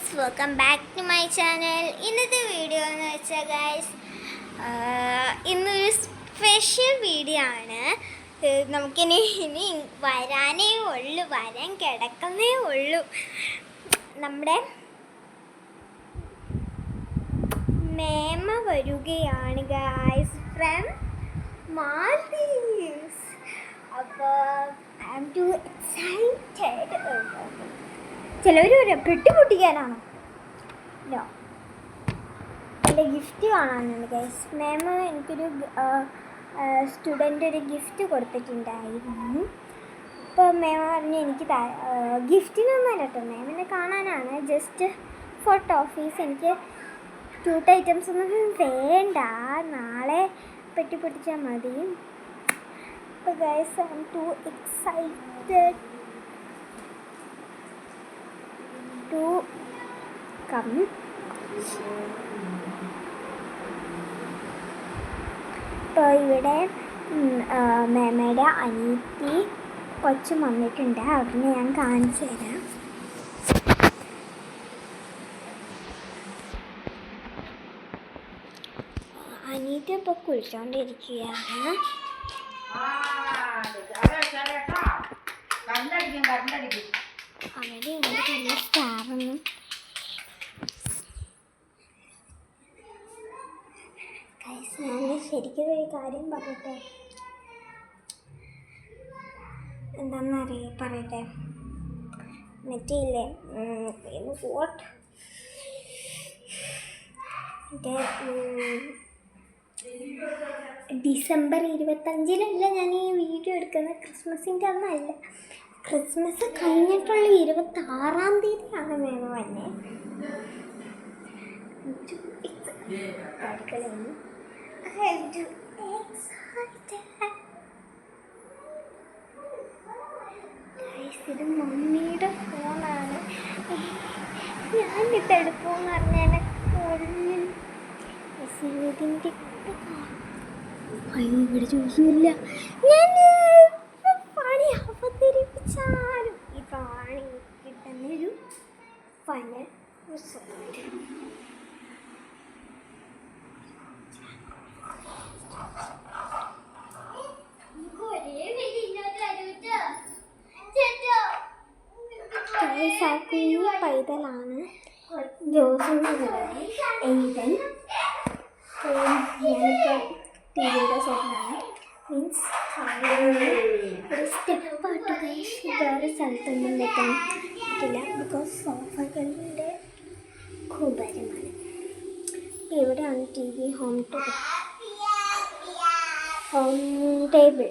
Guys, welcome back to my channel. ഇന്നത്തെ video എന്ന് വെച്ചാൽ ഗൈസ്, ഇന്നൊരു സ്പെഷ്യൽ വീഡിയോ ആണ്. നമുക്കിനി വരാനേ ഉള്ളൂ, വരാൻ കിടക്കുന്നേ ഉള്ളൂ. നമ്മുടെ മേമ വരികയാണ് ഗൈസ് ഫ്രം മാൽദീവ്സ്. അപ്പോൾ ഐ ആം ടു എക്സൈറ്റഡ്. ചിലവർ പെട്ടി പൊട്ടിക്കാനാണോ? നോ, എൻ്റെ ഗിഫ്റ്റ് കാണാനുണ്ട് ഗൈസ്. മാം എനിക്കൊരു സ്റ്റുഡൻ്റ് ഒരു ഗിഫ്റ്റ് കൊടുത്തിട്ടുണ്ടായിരുന്നു. അപ്പോൾ മാം പറഞ്ഞു എനിക്ക് ഗിഫ്റ്റിനൊന്നുമല്ല കേട്ടോ, മാമിനെ കാണാനാണ്. Just for toffees. എനിക്ക് ക്യൂട്ട് ഐറ്റംസ് ഒന്നും വേണ്ട, നാളെ പെട്ടി പൊട്ടിച്ചാൽ മതി. അപ്പോൾ guys, I am too excited to come. ഇപ്പോൾ ഇവിടെ മേമയുടെ അനിയത്തി കൊച്ചും വന്നിട്ടുണ്ട്. അവിടെ ഞാൻ കാണിച്ചു തരാം. അനിയത്തി ഇപ്പോൾ കുളിച്ചോണ്ടിരിക്കുകയാണ്. അവിടെ നല്ല സ്റ്റാറൊന്നും ഞാൻ ശരിക്കും ഒരു കാര്യം പറയട്ടെ. എന്താണെന്ന് പറയട്ടെ. മറ്റേയില്ലേ വോട്ട് ഡിസംബർ 25-ലല്ല ഞാൻ ഈ വീഡിയോ എടുക്കുന്നത്. ക്രിസ്മസിൻ്റെ അന്നല്ല, ക്രിസ്മസ് കഴിഞ്ഞിട്ടുള്ള 26-ാം തീയതിയാണ് മേമ വന്നെ. ഇത് മമ്മിയുടെ ഫോണാണ്. ഞാനിത് എടുക്കുമെന്ന് പറഞ്ഞാൽ ഇതിൻ്റെ ഇവിടെ ചോദിക്കുന്നില്ല. ഞാൻ പണി അവതരിപ്പിച്ചാലും ഈ പണി കിട്ടുന്നൊരു പല കുഞ്ഞു പൈതലാണ് ജോസിൻ്റെ എഴുതൻ. ഞാനിപ്പോൾ ടിവിയുടെ സൈഡിലാണ്. മീൻസ് ഒരു സ്റ്റെപ്പായിട്ട് വേറെ സ്ഥലത്തൊന്നും വെക്കാൻ പറ്റില്ല, ബിക്കോസ് സോഫകളുടെ കൂബരമാണ്. ഇവിടെയാണ് ടി വി, ഹോം ടേബിൾ